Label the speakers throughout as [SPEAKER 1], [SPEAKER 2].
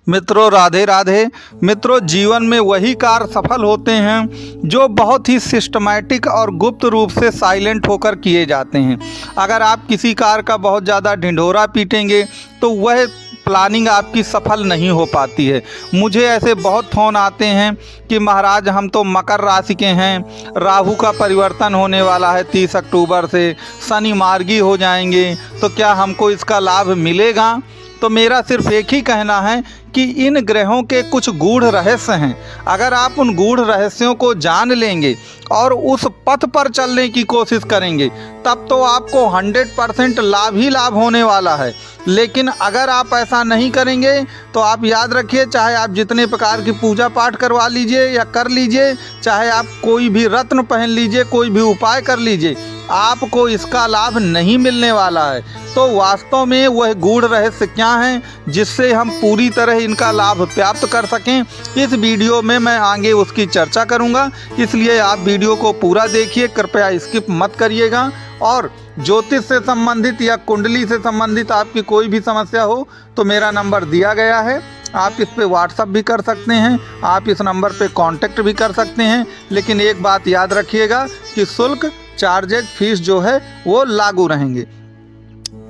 [SPEAKER 1] मित्रों राधे राधे। मित्रों, जीवन में वही कार्य सफल होते हैं जो बहुत ही सिस्टमैटिक और गुप्त रूप से साइलेंट होकर किए जाते हैं। अगर आप किसी कार्य का बहुत ज़्यादा ढिंढोरा पीटेंगे तो वह प्लानिंग आपकी सफल नहीं हो पाती है। मुझे ऐसे बहुत फ़ोन आते हैं कि महाराज हम तो मकर राशि के हैं, राहु का परिवर्तन होने वाला है 30 अक्टूबर से, शनि मार्गी हो जाएंगे, तो क्या हमको इसका लाभ मिलेगा? तो मेरा सिर्फ एक ही कहना है कि इन ग्रहों के कुछ गूढ़ रहस्य हैं। अगर आप उन गूढ़ रहस्यों को जान लेंगे और उस पथ पर चलने की कोशिश करेंगे तब तो आपको 100% लाभ ही लाभ होने वाला है। लेकिन अगर आप ऐसा नहीं करेंगे तो आप याद रखिए, चाहे आप जितने प्रकार की पूजा पाठ करवा लीजिए या कर लीजिए, चाहे आप कोई भी रत्न पहन लीजिए, कोई भी उपाय कर लीजिए, आपको इसका लाभ नहीं मिलने वाला है। तो वास्तव में वह गूढ़ रहस्य क्या हैं जिससे हम पूरी तरह इनका लाभ प्राप्त कर सकें, इस वीडियो में मैं आगे उसकी चर्चा करूंगा। इसलिए आप वीडियो को पूरा देखिए, कृपया स्किप मत करिएगा। और ज्योतिष से संबंधित या कुंडली से संबंधित आपकी कोई भी समस्या हो तो मेरा नंबर दिया गया है, आप इस पे व्हाट्सअप भी कर सकते हैं, आप इस नंबर पे कांटेक्ट भी कर सकते हैं। लेकिन एक बात याद रखिएगा कि शुल्क, चार्जेज, फीस जो है वो लागू रहेंगे।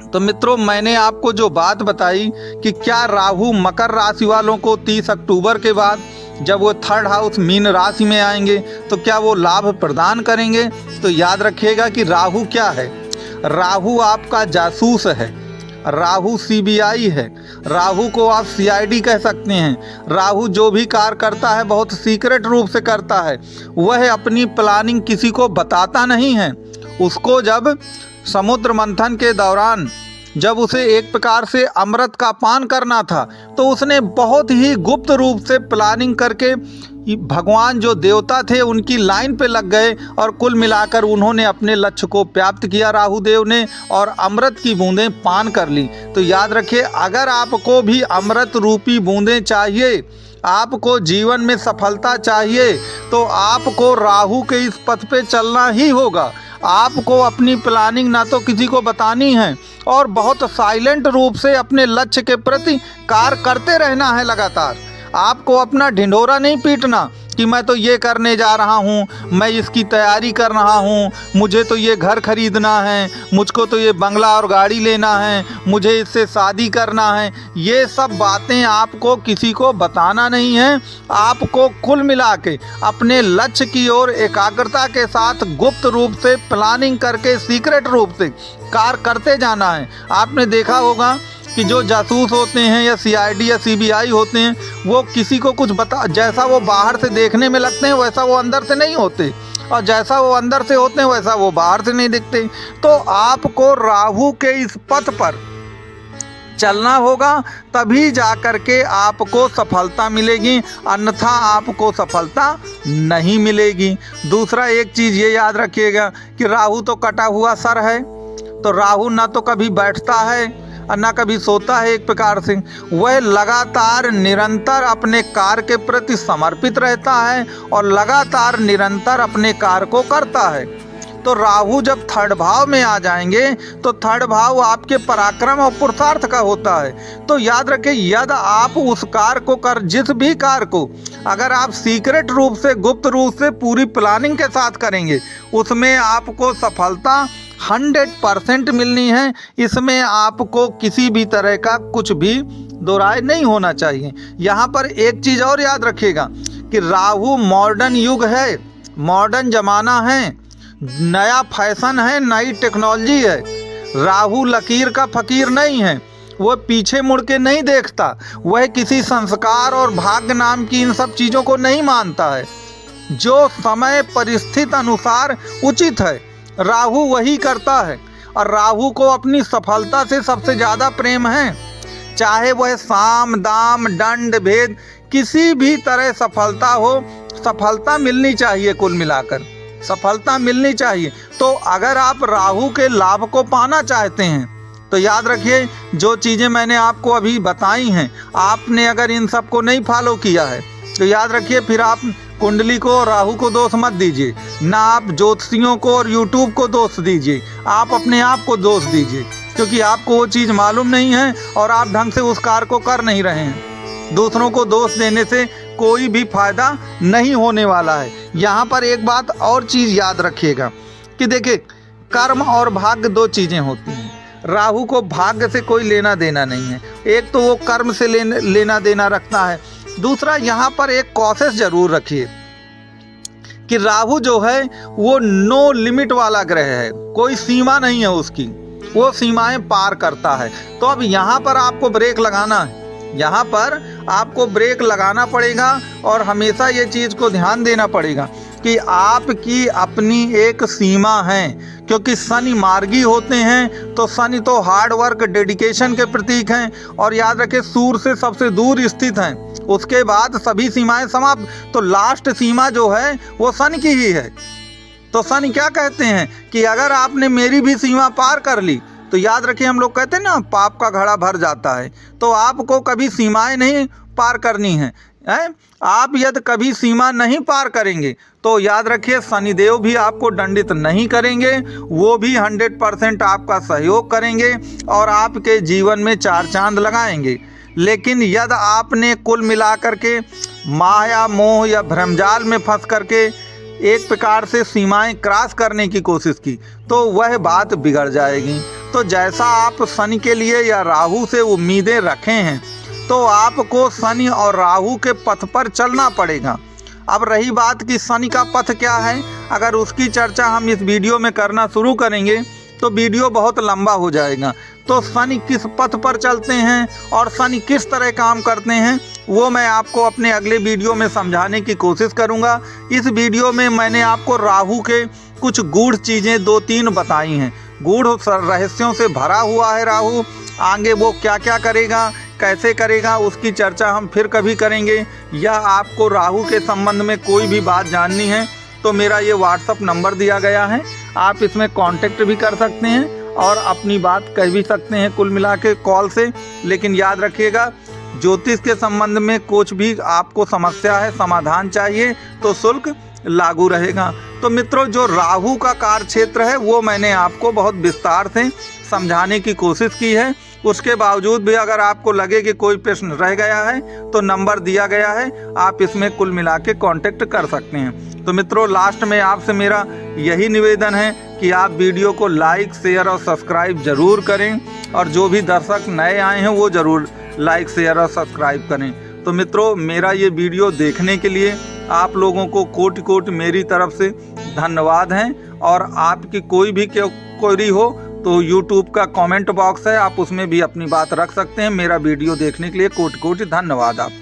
[SPEAKER 1] तो मित्रों, मैंने आपको जो बात बताई कि क्या राहु मकर राशि वालों को 30 अक्टूबर के बाद जब वो थर्ड हाउस मीन राशि में आएंगे तो क्या वो लाभ प्रदान करेंगे? तो याद रखिएगा कि राहु क्या है। राहु आपका जासूस है, राहु सीबीआई है, राहु को आप सीआईडी कह सकते हैं। राहु जो भी कार्य करता है बहुत सीक्रेट रूप से करता है। वह अपनी प्लानिंग किसी को बताता नहीं है। उसको जब समुद्र मंथन के दौरान जब उसे एक प्रकार से अमृत का पान करना था तो उसने बहुत ही गुप्त रूप से प्लानिंग करके भगवान जो देवता थे उनकी लाइन पे लग गए और कुल मिलाकर उन्होंने अपने लक्ष्य को प्राप्त किया राहुदेव ने, और अमृत की बूंदें पान कर ली। तो याद रखिए, अगर आपको भी अमृत रूपी बूंदें चाहिए, आपको जीवन में सफलता चाहिए, तो आपको राहु के इस पथ पे चलना ही होगा। आपको अपनी प्लानिंग ना तो किसी को बतानी है और बहुत साइलेंट रूप से अपने लक्ष्य के प्रति कार्य करते रहना है लगातार। आपको अपना ढिंढोरा नहीं पीटना कि मैं तो ये करने जा रहा हूँ, मैं इसकी तैयारी कर रहा हूँ, मुझे तो ये घर खरीदना है, मुझको तो ये बंगला और गाड़ी लेना है, मुझे इससे शादी करना है। ये सब बातें आपको किसी को बताना नहीं है। आपको कुल मिला के अपने लक्ष्य की ओर एकाग्रता के साथ गुप्त रूप से प्लानिंग करके सीक्रेट रूप से कार्य करते जाना है। आपने देखा होगा कि जो जासूस होते हैं या सीआईडी या सीबीआई होते हैं, वो किसी को कुछ जैसा वो बाहर से देखने में लगते हैं वैसा वो अंदर से नहीं होते, और जैसा वो अंदर से होते हैं वैसा वो बाहर से नहीं दिखते। तो आपको राहु के इस पथ पर चलना होगा, तभी जाकर के आपको सफलता मिलेगी, अन्यथा आपको सफलता नहीं मिलेगी। दूसरा एक चीज़ ये याद रखिएगा कि राहु तो कटा हुआ सर है, तो राहु ना तो कभी बैठता है और ना कभी सोता है। एक प्रकार से वह लगातार निरंतर अपने कार्य के प्रति समर्पित रहता है और लगातार निरंतर अपने कार्य को करता है। तो राहु जब थर्ड भाव में आ जाएंगे तो थर्ड भाव आपके पराक्रम और पुरुषार्थ का होता है। तो याद रखें, यदि आप उस कार्य को जिस भी कार्य को अगर आप सीक्रेट रूप से, गुप्त रूप से, पूरी प्लानिंग के साथ करेंगे, उसमें आपको सफलता 100% मिलनी है। इसमें आपको किसी भी तरह का कुछ भी दो राय नहीं होना चाहिए। यहाँ पर एक चीज़ और याद रखिएगा कि राहु मॉडर्न युग है, मॉडर्न ज़माना है, नया फैशन है, नई टेक्नोलॉजी है। राहु लकीर का फकीर नहीं है, वह पीछे मुड़ के नहीं देखता, वह किसी संस्कार और भाग्य नाम की इन सब चीज़ों को नहीं मानता है। जो समय परिस्थिति अनुसार उचित है राहु वही करता है, और राहु को अपनी सफलता से सबसे ज़्यादा प्रेम है। चाहे वह साम दाम दंड भेद किसी भी तरह सफलता हो, सफलता मिलनी चाहिए, कुल मिलाकर सफलता मिलनी चाहिए। तो अगर आप राहु के लाभ को पाना चाहते हैं तो याद रखिए, जो चीज़ें मैंने आपको अभी बताई हैं, आपने अगर इन सब को नहीं फॉलो किया है तो याद रखिए फिर आप कुंडली को और राहु को दोष मत दीजिए, ना आप ज्योतिषियों को और यूट्यूब को दोष दीजिए, आप अपने आप को दोष दीजिए, क्योंकि आपको वो चीज़ मालूम नहीं है और आप ढंग से उस कार्य को कर नहीं रहे हैं। दूसरों को दोष देने से कोई भी फायदा नहीं होने वाला है। यहाँ पर एक बात और चीज़ याद रखिएगा कि देखिए, कर्म और भाग्य दो चीज़ें होती हैं। राहु को भाग्य से कोई लेना देना नहीं है। एक तो वो कर्म से लेना देना रखता है। दूसरा, यहाँ पर एक कोशिश जरूर रखिए कि राहु जो है वो नो लिमिट वाला ग्रह है, कोई सीमा नहीं है उसकी, वो सीमाएं पार करता है। तो अब यहाँ पर आपको ब्रेक लगाना है, यहाँ पर आपको ब्रेक लगाना पड़ेगा और हमेशा ये चीज़ को ध्यान देना पड़ेगा कि आपकी अपनी एक सीमा है, क्योंकि शनि मार्गी होते हैं। तो शनि तो हार्ड वर्क, डेडिकेशन के प्रतीक हैं और याद रखें सूर्य से सबसे दूर स्थित हैं। उसके बाद सभी सीमाएं समाप्त, तो लास्ट सीमा जो है वो शनि की ही है। तो शनि क्या कहते हैं कि अगर आपने मेरी भी सीमा पार कर ली तो याद रखिए, हम लोग कहते हैं ना, पाप का घड़ा भर जाता है। तो आपको कभी सीमाएं नहीं पार करनी है। आप यदि कभी सीमा नहीं पार करेंगे तो याद रखिए शनिदेव भी आपको दंडित नहीं करेंगे, वो भी 100% आपका सहयोग करेंगे और आपके जीवन में चार चांद लगाएंगे। लेकिन यदि आपने कुल मिलाकर के माया, मोह या भ्रमजाल में फंस करके एक प्रकार से सीमाएं क्रॉस करने की कोशिश की तो वह बात बिगड़ जाएगी। तो जैसा आप शनि के लिए या राहु से उम्मीदें रखे हैं तो आपको शनि और राहु के पथ पर चलना पड़ेगा। अब रही बात कि शनि का पथ क्या है, अगर उसकी चर्चा हम इस वीडियो में करना शुरू करेंगे तो वीडियो बहुत लंबा हो जाएगा। तो शनि किस पथ पर चलते हैं और शनि किस तरह काम करते हैं वो मैं आपको अपने अगले वीडियो में समझाने की कोशिश करूंगा। इस वीडियो में मैंने आपको राहु के कुछ गूढ़ चीज़ें 2-3 बताई हैं। गूढ़ रहस्यों से भरा हुआ है राहु। आगे वो क्या क्या करेगा, कैसे करेगा, उसकी चर्चा हम फिर कभी करेंगे। या आपको राहु के संबंध में कोई भी बात जाननी है तो मेरा ये व्हाट्सअप नंबर दिया गया है, आप इसमें कांटेक्ट भी कर सकते हैं और अपनी बात कह भी सकते हैं कुल मिला के कॉल से। लेकिन याद रखिएगा, ज्योतिष के संबंध में कुछ भी आपको समस्या है, समाधान चाहिए तो शुल्क लागू रहेगा। तो मित्रों, जो राहु का कार्य क्षेत्र है वो मैंने आपको बहुत विस्तार से समझाने की कोशिश की है। उसके बावजूद भी अगर आपको लगे कि कोई प्रश्न रह गया है तो नंबर दिया गया है, आप इसमें कुल मिला के कॉन्टेक्ट कर सकते हैं। तो मित्रों, लास्ट में आपसे मेरा यही निवेदन है कि आप वीडियो को लाइक, शेयर और सब्सक्राइब जरूर करें और जो भी दर्शक नए आए हैं वो ज़रूर लाइक, शेयर और सब्सक्राइब करें। तो मित्रों, मेरा ये वीडियो देखने के लिए आप लोगों को कोटि कोटि मेरी तरफ से धन्यवाद हैं। और आपकी कोई भी क्वेरी हो तो YouTube का कमेंट बॉक्स है, आप उसमें भी अपनी बात रख सकते हैं। मेरा वीडियो देखने के लिए कोटि कोटि धन्यवाद आपको।